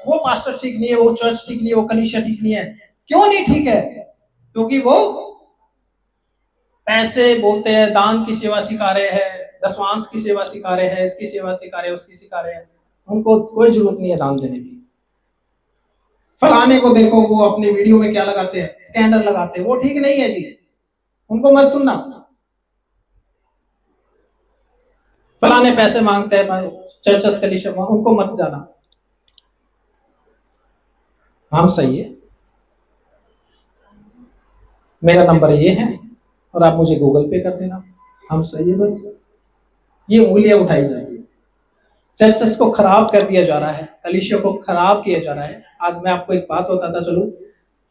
वो पास्टर ठीक नहीं है, वो चर्च ठीक नहीं है, वो कलीसिया ठीक नहीं है। क्यों नहीं ठीक है? क्योंकि वो पैसे बोलते हैं, दान की सेवा सिखा रहे हैं, दशमांश की सेवा सिखा रहे हैं, इसकी सेवा सिखा रहे हैं, उसकी सिखा रहे हैं। उनको कोई जरूरत नहीं है दान देने की। फलाने को देखो, वो अपने वीडियो में क्या लगाते हैं, स्कैनर लगाते हैं, वो ठीक नहीं है जी, उनको मत सुनना। फलाने पैसे मांगते हैं चर्चेस कलीसिया, उनको मत जाना। हम सही है, मेरा नंबर ये है और आप मुझे गूगल पे कर देना, हम सही है। बस ये उंगलियां उठाई जाती है। चर्चेस को खराब कर दिया जा रहा है, कलीसिया को खराब किया जा रहा है। आज मैं आपको एक बात बताता चलूं,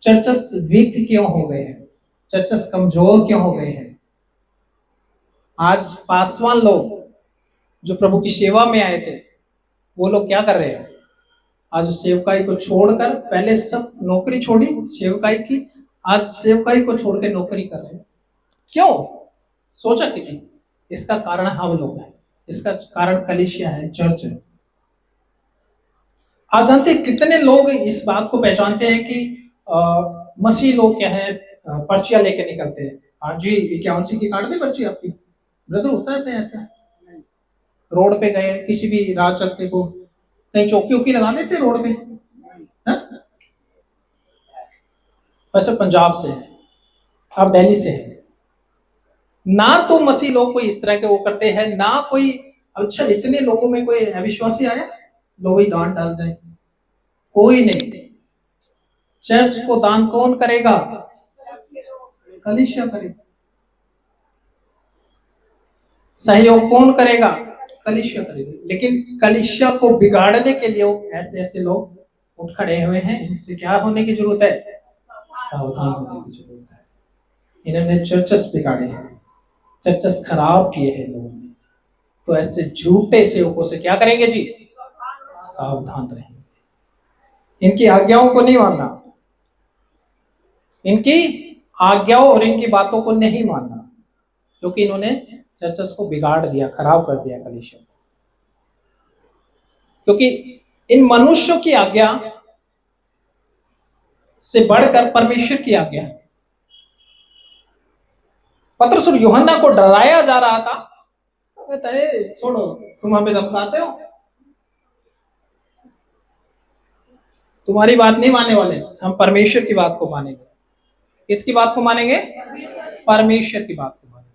चर्चेस वीक क्यों हो गए हैं, चर्चेस कमजोर क्यों हो गए हैं। आज पासवान लोग जो प्रभु की सेवा में आए थे, वो लोग क्या कर रहे हैं? आज सेवकाई को छोड़कर, पहले सब नौकरी छोड़ी सेवकाई की, आज सेवकाई को छोड़ के नौकरी कर रहे हैं। क्यों? सोचा कि नहीं? इसका कारण हम लोग हैं, इसका कारण कलीसिया है, चर्च है। आप जानते हैं कितने लोग इस बात को पहचानते हैं कि मसीह लोग क्या है, पर्चियां लेके निकलते हैं। हाँ जी, 51 की काट दे पर्ची आपकी, ब्रदर होता है ऐसा। रोड पे गए, किसी भी राह चलते को कहीं चौकी उकी लगा देते रोड पे। वैसे पंजाब से है, आप दिल्ली से है ना, तो मसीह लोग कोई इस तरह के वो करते हैं ना कोई। अच्छा, इतने लोगों में कोई अविश्वासी आया लोग ही दान डाल जाए? कोई नहीं। चर्च को दान कौन करेगा? कलीसिया करेगा। सहयोग कौन करेगा? कलीसिया करेगा। लेकिन कलीसिया को बिगाड़ने के लिए ऐसे ऐसे लोग उठ खड़े हुए हैं। इनसे क्या होने की जरूरत है? सावधान होने की जरूरत है। इन्होंने चर्चेस बिगाड़े हैं, चर्चेस खराब किए हैं लोगों ने। तो ऐसे झूठे सेवकों से क्या करेंगे जी? सावधान रहेंगे। इनकी आज्ञाओं को नहीं मानना, इनकी आज्ञाओं और इनकी बातों को नहीं मानना, क्योंकि इन्होंने चर्चेस को बिगाड़ दिया, खराब कर दिया कलीसिया को। क्योंकि इन मनुष्यों की आज्ञा से बढ़कर परमेश्वर की आज्ञा है। पतरस और यूहन्ना को डराया जा रहा था, कहता है छोड़ो, तुम हमें धमकाते हो, तुम्हारी बात नहीं मानने वाले, हम परमेश्वर की बात को मानेंगे। किसकी बात को मानेंगे? परमेश्वर की बात को मानेंगे।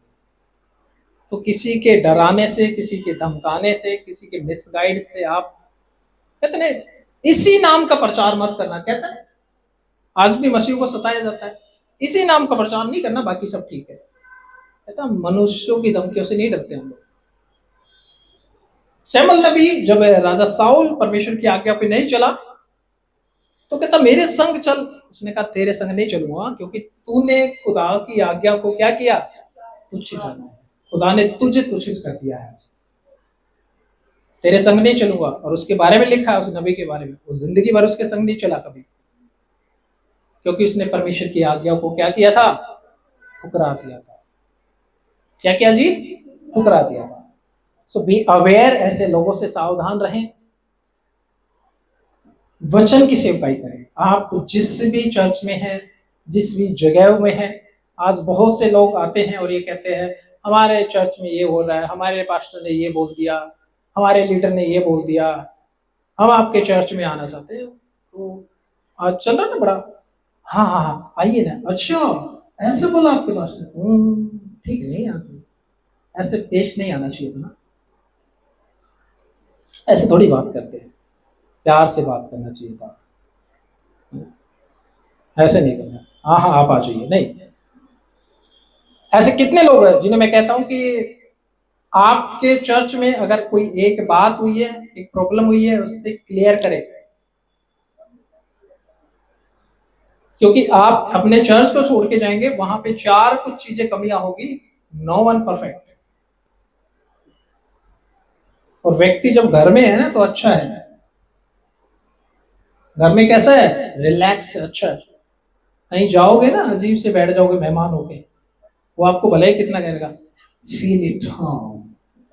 तो किसी के डराने से, किसी के धमकाने से, किसी के मिसगाइड से आप कहते हैं इसी नाम का प्रचार मत करना। कहते हैं आज भी मसीह को सताया जाता है, इसी नाम का प्रचार नहीं करना, बाकी सब ठीक है। कहता मनुष्यों की धमकियों से नहीं डरते हम लोग। शमूएल नबी जब राजा साउल परमेश्वर की आज्ञा पे नहीं चला, तो कहता मेरे संग चल। उसने कहा तेरे संग नहीं चलूंगा, क्योंकि तूने खुदा की आज्ञा को क्या किया? तुच्छ जाना है। खुदा ने तुझे तुच्छित कर दिया है, तेरे संग नहीं चलूंगा। और उसके बारे में लिखा है, उस नबी के बारे में, वो जिंदगी भर उसके संग नहीं चला कभी, क्योंकि उसने परमेश्वर की आज्ञा को क्या किया था? ठुकरा दिया था। क्या किया जी? ठुकरा दिया था। सो बी अवेयर, ऐसे लोगों से सावधान रहें। वचन की सेवकाई करें। आप जिस भी चर्च में हैं, जिस भी जगह में हैं, आज बहुत से लोग आते हैं और ये कहते हैं हमारे चर्च में ये हो रहा है, हमारे पास्टर ने ये बोल दिया, हमारे लीडर ने ये बोल दिया, हम आपके चर्च में आना चाहते हैं। तो आज चल रहा ना बड़ा, हाँ हाँ हाँ आइए ना। अच्छा ऐसे बोला आपके पास्टर? ठीक नहीं आती, ऐसे पेश नहीं आना चाहिए ना, ऐसे थोड़ी बात करते हैं, प्यार से बात करना चाहिए था। ऐसे नहीं करना, हाँ हाँ आप आ जाइए, नहीं। ऐसे कितने लोग हैं जिन्हें मैं कहता हूं कि आपके चर्च में अगर कोई एक बात हुई है, एक प्रॉब्लम हुई है, उससे क्लियर करें, क्योंकि आप अपने चर्च को छोड़ के जाएंगे, वहां पे चार कुछ चीजें कमियां होगी, नो वन परफेक्ट। और व्यक्ति जब घर में है ना तो अच्छा है, घर में कैसा है, रिलैक्स, अच्छा है। कहीं जाओगे ना अजीब से बैठ जाओगे मेहमान होके, वो आपको भले ही कितना कहेगा, फील इट, हाँ।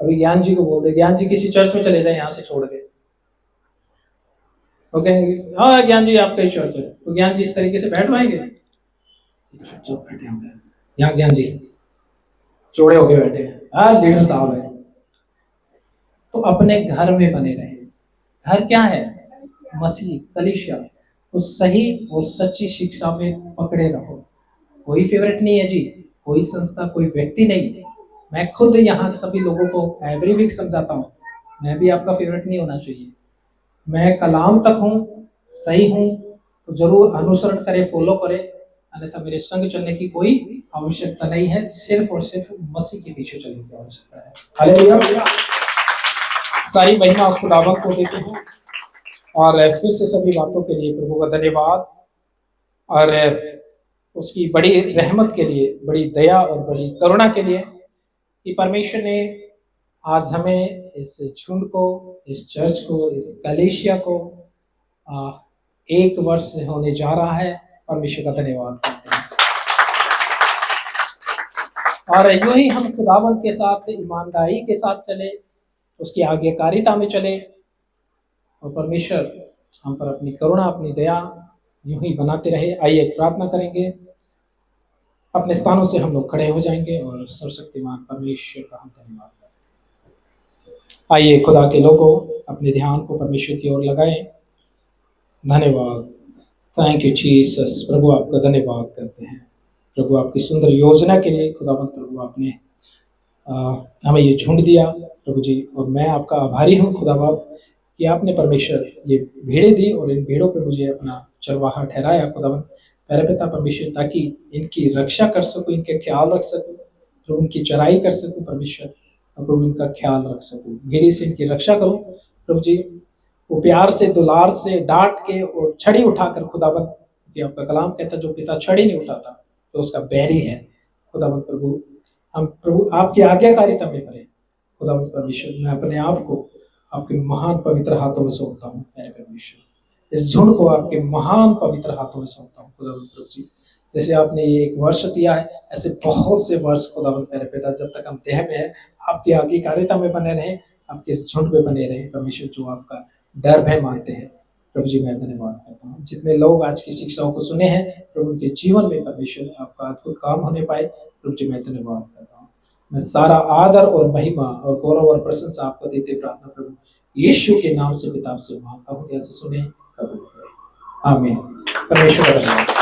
अभी ज्ञान जी को बोल दे, ज्ञान जी किसी चर्च में चले जाए यहाँ से छोड़ के, ओके, हाँ ज्ञान जी आपका ही चर्च है, तो ज्ञान जी इस तरीके से बैठ पाएंगे? चुप बैठे होंगे, यहाँ ज्ञान जी चौड़े होके बैठे हैं, हाँ लीडर साहब है। तो अपने घर में बने रहे। घर क्या है, मसीह, कलीसिया, उस सही और सच्ची शिक्षा में पकड़े रहो। कोई फेवरेट नहीं है जी, कोई संस्था, कोई व्यक्ति नहीं। मैं खुद यहाँ सभी लोगों को एवरी वीक समझाता हूँ, मैं भी आपका फेवरेट नहीं होना चाहिए। मैं कलाम तक हूँ, सही हूँ तो जरूर अनुसरण करे, फॉलो करे, अन्यथा मेरे संग चलने की कोई आवश्यकता नहीं है। सिर्फ और सिर्फ मसीह के पीछे चलने की आवश्यकता है। हालेलुया। सारी महिमा खुदावंत को देते हैं और फिर से सभी बातों के लिए प्रभु का धन्यवाद, और उसकी बड़ी रहमत के लिए, बड़ी दया और बड़ी करुणा के लिए कि परमेश्वर ने आज हमें इस झुंड को, इस चर्च को, इस कलीसिया को 1 वर्ष होने जा रहा है। परमेश्वर का धन्यवाद करते हैं। और यूं ही हम खुदावंत के साथ ईमानदारी के साथ चले, उसकी आज्ञाकारिता में चले, और परमेश्वर हम पर अपनी करुणा, अपनी दया यूं ही बनाते रहे। आइए प्रार्थना करेंगे, अपने स्थानों से हम लोग खड़े हो जाएंगे और सर्वशक्तिमान परमेश्वर का हम धन्यवाद करें। आइए खुदा के लोगों अपने ध्यान को परमेश्वर की ओर लगाएं। धन्यवाद, थैंक यू जीसस। प्रभु आपका धन्यवाद करते हैं प्रभु, आपकी सुंदर योजना के लिए खुदावंत प्रभु, आपने हमें ये झुंड दिया प्रभु जी, और मैं आपका आभारी हूँ खुदा बाप कि आपने परमेश्वर ये भेड़ें दी और इन भेड़ों पे मुझे अपना चरवाहा ठहराया खुदावंत प्यारे पिता परमेश्वर, ताकि इनकी रक्षा कर सकूं, इनके ख्याल रख सकूं, तो उनकी चराई कर सकूं परमेश्वर, और प्रभु इनका ख्याल रख सकूं, भेड़ी से इनकी रक्षा करूं प्रभु जी। वो प्यार से, दुलार से डांट के और छड़ी उठाकर खुदावंत, कि आपका कलाम कहता जो पिता छड़ी नहीं उठाता तो उसका बैरी है खुदावंत प्रभु। हम प्रभु आपकी आज्ञाकारिता में करें खुदावंत परमेश्वर। मैं अपने आप को आपके महान पवित्र हाथों में सौंपता हूँ मेरे परमेश्वर, इस झुंड को आपके महान पवित्र हाथों में सौंपता हूँ खुदावंत प्रभु जी। जैसे आपने ये 1 वर्ष दिया है, ऐसे बहुत से वर्ष खुदावंत मेरे पिता, जब तक हम देह में है आपकी आज्ञाकारिता में बने रहे, आपके इस झुंड में बने रहे परमेश्वर, जो आपका डर भय मानते हैं प्रभु जी। मैं धन्यवाद करता हूँ जितने लोग आज की शिक्षाओं को सुने हैं प्रभु, उनके जीवन में परमेश्वर आपका अद्भुत काम होने पाए प्रभु जी। मैं धन्यवाद करता हूँ। मैं सारा आदर और महिमा और गौरव और प्रशंसा आपको देते प्रार्थना प्रभु यीशु के नाम से पिता से मांगता हूँ, जैसे सुने कबूल करें, आमीन। परमेश्वर।